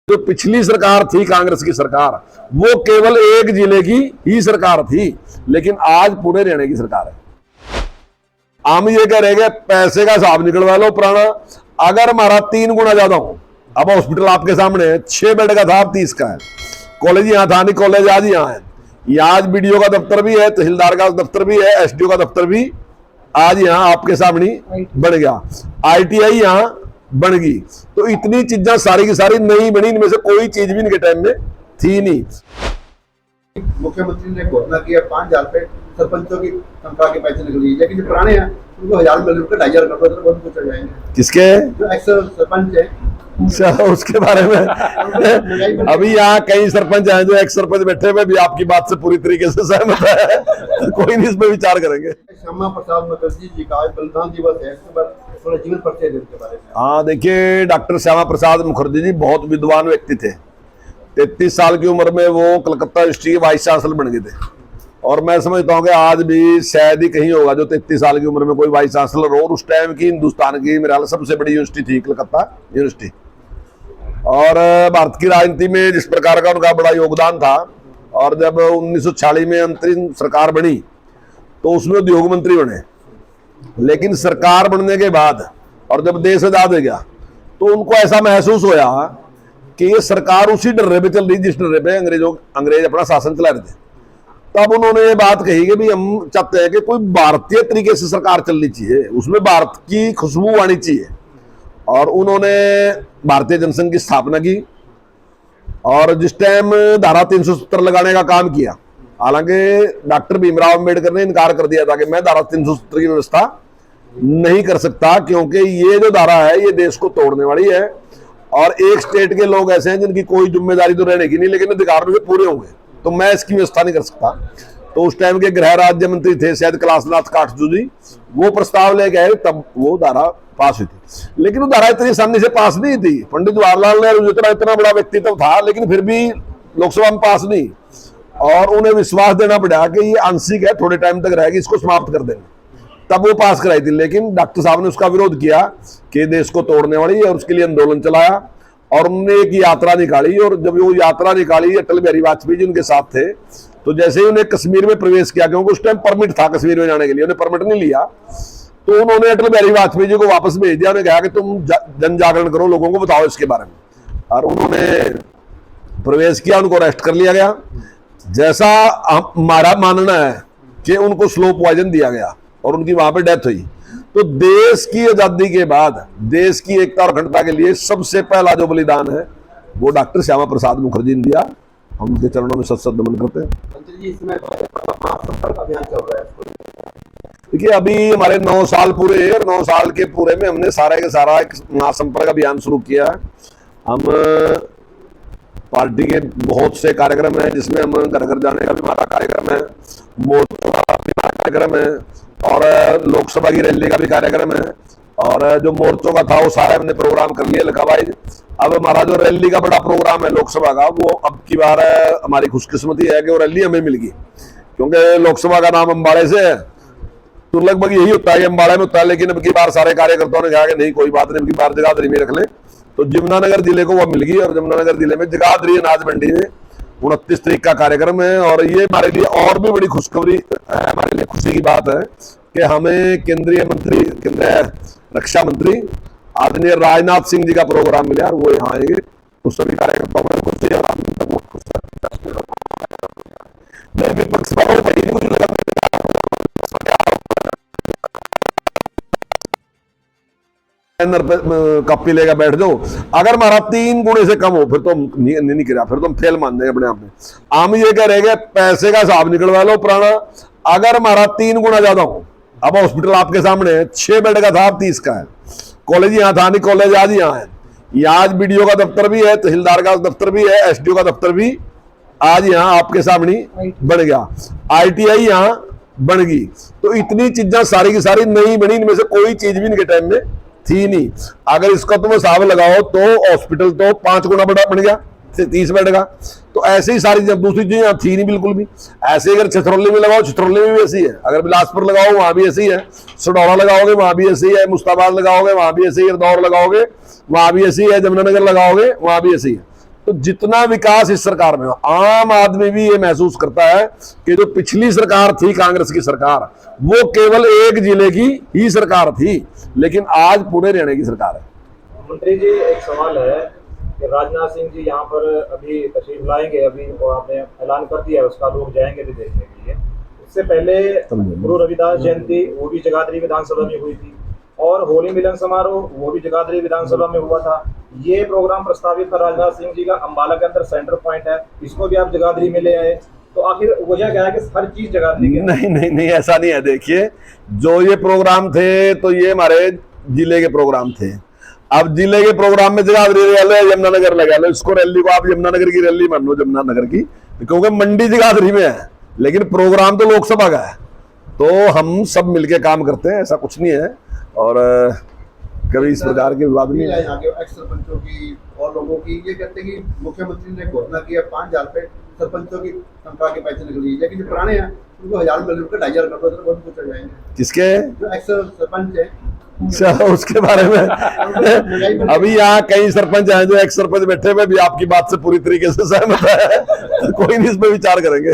जो पिछली सरकार थी कांग्रेस की सरकार, वो केवल एक जिले की ही सरकार थी, लेकिन आज पूरे हरियाणा की सरकार है। हम ये कह रहे हैं पैसे का हिसाब निकलवा लो पुराना। अगर हमारा 3 गुना ज्यादा हो, अब हॉस्पिटल आपके सामने है, 6 बेड का था, अब 30 का है। कॉलेज यहाँ था नहीं, कॉलेज आज यहाँ है। यहाँ आज बीडीओ का दफ्तर भी है, तहसीलदार का दफ्तर भी है, एसडीओ का दफ्तर भी आज यहाँ आपके सामने बन गया। आईटीआई यहाँ बन गई। तो इतनी चीजें सारी की सारी नई बनी, इनमें से कोई चीज भी इनके टाइम में थी नहीं। मुख्यमंत्री ने घोषणा किया 5,000 रुपए सरपंचों की तनख्वाह के पैसे निकल जाएंगे, लेकिन जो पुराने हैं उनको 1,000 मिल रुपए 2,500 रुपए तो बहुत चढ़ जाएंगे। किसके? जो एक्स सरपंच है उसके बारे में अभी यहाँ कई सरपंच हैं जो एक्स सरपंच बैठे हुए भी आपकी बात से पूरी तरीके से सहमत है। कोई नहीं, इस पर विचार करेंगे। श्यामा प्रसाद मुखर्जी जी का बलिदान दिवस है, इसके बाद थोड़ा जीवन परिचय देने के बारे में। हाँ, देखिए, डॉक्टर श्यामा प्रसाद मुखर्जी जी बहुत विद्वान व्यक्ति थे। 33 साल की उम्र में वो कलकत्ता यूनिवर्सिटी के वाइस चांसलर बन गए थे। और मैं समझता हूँ कि आज भी शायद ही कहीं होगा जो 33 साल की उम्र में कोई वाइस चांसलर हो। और उस टाइम की हिंदुस्तान की मेरे ख्याल सबसे बड़ी यूनिवर्सिटी थी कलकत्ता यूनिवर्सिटी। और भारत की राजनीति में जिस प्रकार का उनका बड़ा योगदान था, और जब 1946 में अंतरिम सरकार बनी तो उसमें उद्योग मंत्री बने। लेकिन सरकार बनने के बाद और जब देश आजाद हो गया तो उनको ऐसा महसूस होया कि ये सरकार उसी डर्रे पे चल रही जिस डर्रे पे अंग्रेज अपना शासन चला रहे थे। तब उन्होंने ये बात कही कि भी हम चाहते हैं कि कोई भारतीय तरीके से सरकार चलनी चाहिए, उसमें भारत की खुशबू आनी चाहिए। और उन्होंने भारतीय जनसंघ की स्थापना की और जिस टाइम धारा 370 लगाने का काम किया। हालांकि डॉक्टर भीमराव अंबेडकर ने इनकार कर दिया था कि मैं धारा 370 की व्यवस्था नहीं कर सकता, क्योंकि ये जो धारा है ये देश को तोड़ने वाली है। और एक स्टेट के लोग ऐसे हैं जिनकी कोई जिम्मेदारी तो रहने की नहीं, लेकिन अधिकार उनके पूरे होंगे, तो मैं इसकी व्यवस्था नहीं कर सकता। तो उस टाइम के गृह राज्य मंत्री थे शायद कैलाशनाथ काटजू जी, वो प्रस्ताव लेके आए, तब वो धारा पास हुई थी। लेकिन वो धारा इतनी आसानी से पास नहीं थी। पंडित जवाहरलाल नेहरू इतना बड़ा व्यक्तित्व था, लेकिन फिर भी लोकसभा में पास नहीं। और उन्हें विश्वास देना पड़ा कि ये आंशिक है, थोड़े टाइम तक रहेगी, इसको समाप्त कर देंगे, तब वो पास कराई थी। लेकिन डॉक्टर साहब ने उसका विरोध किया कि देश को तोड़ने वाली है, और उसके लिए आंदोलन चलाया। और उन्होंने एक यात्रा निकाली, और जब वो यात्रा निकाली अटल बिहारी वाजपेयी जी उनके साथ थे, तो जैसे ही उन्हें कश्मीर में प्रवेश किया, क्योंकि उस टाइम परमिट था कश्मीर में जाने के लिए, उन्हें परमिट नहीं लिया, तो उन्होंने अटल बिहारी वाजपेयी जी को वापस भेज दिया। उन्हें कहा कि तुम जन जागरण करो, लोगों को बताओ इसके बारे में। और उन्होंने प्रवेश किया, उनको अरेस्ट कर लिया गया। जैसा हमारा मानना है कि उनको स्लो पॉइजन दिया गया और उनकी वहां पे डेथ हुई। तो देश की आजादी के बाद देश की एकता और अखंडता के लिए सबसे पहला जो बलिदान है वो डॉक्टर श्यामा प्रसाद मुखर्जी ने दिया। हम उनके चरणों में सत नमन करते हैं। मंत्री जी, इसमें महासंपर्क अभियान चल रहा है। देखिए, अभी हमारे 9 साल पूरे, और 9 साल के पूरे में हमने सारा के सारा एक महासंपर्क अभियान शुरू किया है। हम पार्टी के बहुत से कार्यक्रम हैं, जिसमें हम घर घर जाने का भी हमारा कार्यक्रम है, मोर्चों का भी कार्यक्रम है, और लोकसभा की रैली का भी कार्यक्रम है। और जो मोर्चों का था वो सारा हमने प्रोग्राम कर लिया लिखा भाई। अब हमारा जो रैली का बड़ा प्रोग्राम है लोकसभा का, वो अब की बार हमारी खुशकिस्मती है कि वो रैली हमें मिल गई, क्योंकि लोकसभा का नाम अम्बाड़े से है, तो लगभग यही होता है कि अम्बाड़े में होता है। लेकिन अब की बार सारे कार्यकर्ताओं ने कहा कि नहीं, कोई बात नहीं, अब की बार जगाधरी में रख ले, तो जमुनानगर जिले को वो मिल गई। और जमुनानगर जिले में जगाधरी अनाज मंडी में 29 तारीख का कार्यक्रम है। और ये हमारे लिए और भी बड़ी खुशखबरी, हमारे लिए खुशी की बात है कि हमें केंद्रीय रक्षा मंत्री आदरणीय राजनाथ सिंह जी का प्रोग्राम मिला, और वो यहाँ आएंगे। उस सभी कार्यकर्ताओं में खुशी है, बहुत खुश है। विपक्ष कॉपी लेकर बैठ जाओ। अगर हमारा 3 गुणे से कम हो फिर तो नहीं करा, फिर तो हम फेल मान देंगे अपने आप में। हम ये कह रहे हैं पैसे का हिसाब निकलवा लो पुराना। अगर हमारा 3 गुना ज्यादा हो, अब हॉस्पिटल आपके सामने है, 6 बेड का था, अब 30 का है। कॉलेज यहाँ था नहीं, कॉलेज आज यहाँ है। यहाँ आज बीडीओ का दफ्तर भी है, तहसीलदार का दफ्तर भी है, एसडीओ का दफ्तर भी आज यहाँ आपके सामने बन गया। आईटीआई यहाँ बन गई। तो इतनी चीजें सारी की सारी नई बनी, इनमें से कोई चीज भी इनके टाइम में थी नहीं। अगर इसका तुम हिसाब लगाओ तो हॉस्पिटल तो 5 गुना बड़ा बन गया, 30 बेड का। तो ऐसे ही सारी दूसरी चीजें यहाँ थी नहीं बिल्कुल भी। ऐसे अगर छतरौली में लगाओ, छतरौली में भी ऐसी है। अगर बिलासपुर लगाओ वहां भी ऐसी है, सडौरा लगाओगे वहां भी ऐसी है, मुस्ताबाद लगाओगे वहां भी ऐसी है, इंदौर लगाओगे वहां भी ऐसी है, जमुनानगर लगाओगे वहां भी ऐसी है। तो जितना विकास इस सरकार में हो, आम आदमी भी ये महसूस करता है कि जो पिछली सरकार थी कांग्रेस की सरकार, वो केवल एक जिले की ही सरकार थी, लेकिन आज पूरे हरियाणा की सरकार है। मंत्री जी, एक सवाल है कि राजनाथ सिंह जी यहाँ पर अभी तशरीफ लाएंगे, अभी वो आपने ऐलान कर दिया है उसका, लोग जाएंगे भी देखने के लिए। इससे पहले गुरु रविदास जयंती वो भी जगाधरी विधानसभा में हुई थी, और होली मिलन समारोह वो भी जगाधरी विधानसभा में हुआ था। ये प्रोग्राम प्रस्तावित था राजनाथ सिंह जी का, अम्बाला के अंदर सेंटर पॉइंट है, इसको भी आप जगाधरी में ले आए, तो आखिर वजह क्या है कि हर चीज जगाधरी की? नहीं नहीं नहीं, ऐसा नहीं है। देखिए, जो ये प्रोग्राम थे तो ये हमारे जिले के प्रोग्राम थे। अब जिले के प्रोग्राम में जगाधरी लगा लो, यमुनानगर लगा लो, इसको रैली को आप यमुनानगर की रैली मान लो, यमुनानगर की, क्योंकि मंडी जगाधरी में है, लेकिन प्रोग्राम तो लोकसभा का है। तो हम सब मिलके काम करते हैं, ऐसा कुछ नहीं है, और कभी इस प्रकार के विवाद नहीं है। यहाँ के एक्स सरपंचों की और लोगों की ये कहते हैं कि मुख्यमंत्री ने घोषणा की है 5,000 रुपए सरपंचों की तनख्वाह के पैसे निकल लीजिए, लेकिन जो पुराने हैं उनको 1,000 मिल रुपये 2,500 कर दो, तो बहुत कुछ हो जाएंगे। किसके? जो एक्स सरपंच है चलो उसके बारे में अभी यहाँ कई सरपंच हैं जो एक्स सरपंच बैठे हुए भी आपकी बात से पूरी तरीके से सहमत है, कोई नहीं, इस पर विचार करेंगे।